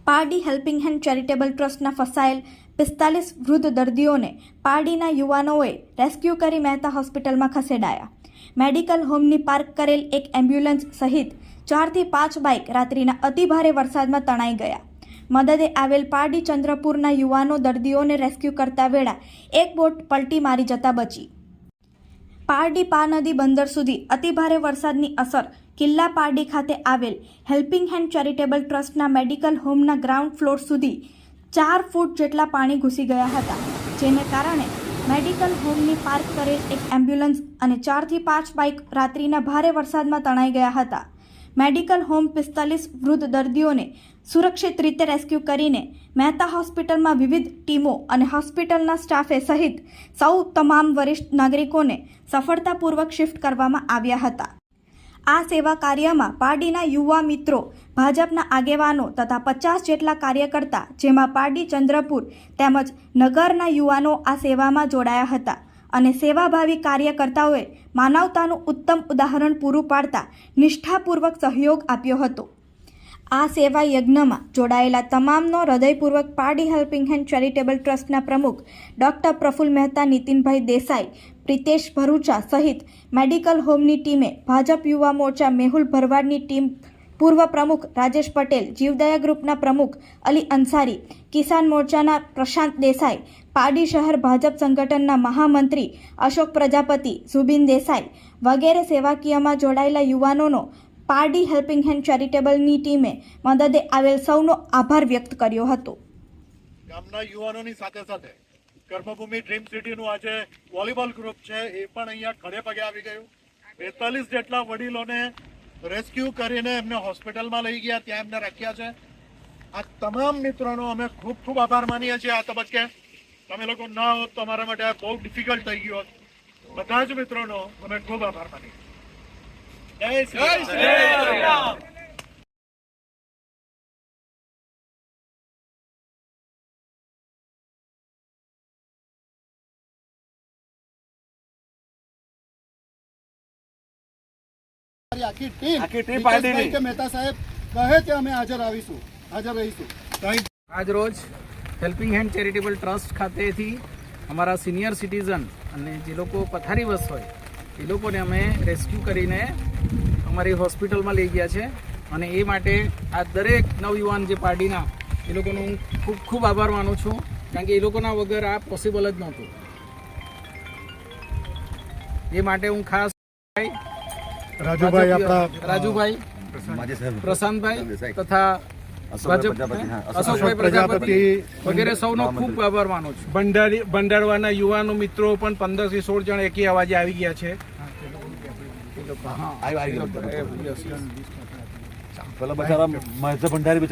Pardi helping hand charitable ટ્રસ્ટના ફસાયેલ 45 વૃદ્ધ દર્દીઓને પારડીના યુવાનોએ રેસ્ક્યુ કરી મહેતા હોસ્પિટલમાં ખસેડાયા. મેડિકલ હોમની પાર્ક કરેલ એક એમ્બ્યુલન્સ સહિત 4 થી 5 બાઇક રાત્રિના અતિભારે વરસાદમાં તણાઈ ગયા. મદદે આવેલ પારડી ચંદ્રપુરના યુવાનો દર્દીઓને રેસ્ક્યુ કરતા વેળા એક બોટ પલટી મારી જતા બચી. પારડી પા નદી બંદર સુધી અતિભારે વરસાદની અસર કિલ્લા પારડી ખાતે આવેલ હેલ્પિંગ હેન્ડ ચેરિટેબલ ટ્રસ્ટના મેડિકલ હોમના ગ્રાઉન્ડ ફ્લોર સુધી 4 ફૂટ જેટલા પાણી ઘૂસી ગયા હતા, જેને કારણે મેડિકલ હોમની પાર્ક કરેલ એક એમ્બ્યુલન્સ અને 4 થી 5 બાઇક રાત્રિના ભારે વરસાદમાં તણાઈ ગયા હતા. મેડિકલ હોમ 45 વૃદ્ધ દર્દીઓને સુરક્ષિત રીતે રેસ્ક્યુ કરીને મહેતા હોસ્પિટલમાં વિવિધ ટીમો અને હોસ્પિટલના સ્ટાફે સહિત તમામ વરિષ્ઠ નાગરિકોને સફળતાપૂર્વક શિફ્ટ કરવામાં આવ્યા હતા. આ સેવા કાર્યમાં પારડીના યુવા મિત્રો, ભાજપના આગેવાનો તથા 50 જેટલા કાર્યકર્તા, જેમાં પારડી, ચંદ્રપુર તેમજ નગરના યુવાનો આ સેવામાં જોડાયા હતા અને સેવાભાવી કાર્યકર્તાઓએ માનવતાનું ઉત્તમ ઉદાહરણ પૂરું પાડતા નિષ્ઠાપૂર્વક સહયોગ આપ્યો હતો. આ સેવા યજ્ઞમાં જોડાયેલા તમામનો હૃદયપૂર્વક પારડી હેલ્પિંગ હેન્ડ ચેરિટેબલ ટ્રસ્ટના પ્રમુખ ડૉક્ટર પ્રફુલ્લ મહેતા, નીતિનભાઈ દેસાઈ, પ્રિતેશ ભરૂચા સહિત મેડિકલ હોમની ટીમે, ભાજપ યુવા મોરચા મેહુલ ભરવાડની ટીમ, પૂર્વ પ્રમુખ રાજેશ પટેલ, જીવદયા ગ્રુપના પ્રમુખ અલી અંસારી, કિસાન મોરચાના પ્રશાંત દેસાઈ, પારડી શહેર ભાજપ સંગઠનના મહામંત્રી અશોક પ્રજાપતિ, ઝુબીન દેસાઈ વગેરે સેવાકીયમાં જોડાયેલા યુવાનોનો પારડી હેલ્પિંગ હેન્ડ ચેરિટેબલની ટીમે મદદે આવેલ સૌનો આભાર વ્યક્ત કર્યો હતો. ગામના યુવાનોની સાથે સાથે કર્મભૂમિ ડ્રીમ સિટીનું આજે વોલીબોલ ગ્રુપ છે, એ પણ અહીંયા ખડે પગે આવી ગયું. 45 જેટલા વડીલોને રેસ્ક્યુ કરીને એમને હોસ્પિટલમાં લઈ ગયા, ત્યાં એમને રાખ્યા છે. આ તમામ મિત્રોનો અમે ખૂબ ખૂબ આભાર માનીએ છીએ. આ તબક્કે તમે લોકો ના હોત તો અમારા માટે બહુ ડિફિકલ્ટ થઈ ગયું હોત. બધા જ મિત્રોનો અમે ખૂબ આભાર માનીએ. જય શ્રી રામ. આખી ટીમ પાર્ટીની મહેતા સાહેબ કહે કે અમે હાજર રહીશું. આજ રોજ હેલ્પિંગ હેન્ડ ચેરિટેબલ ટ્રસ્ટ ખાતેથી અમારા સિનિયર સિટીઝન અને જે લોકો પથારીવશ હોય એ લોકોને અમે રેસ્ક્યુ કરીને અમારી હોસ્પિટલમાં લઈ ગયા છે અને એ માટે આ દરેક નવયુવાન જે પાર્ટીના એ લોકોનો હું ખૂબ ખૂબ આભાર માનું છું, કારણ કે એ લોકોના વગર આ પોસિબલ જ નહોતું. એ માટે હું ખાસ રાજુભાઈ, પ્રશાંતભાઈ તથા અશોકભાઈ પ્રજાપતિ વગેરે સૌનો ખૂબ આભાર માનું છું. ભંડારવાના યુવાનો મિત્રો પણ 15 થી 16 જણ એકી અવાજે આવી ગયા છે. ભંડારી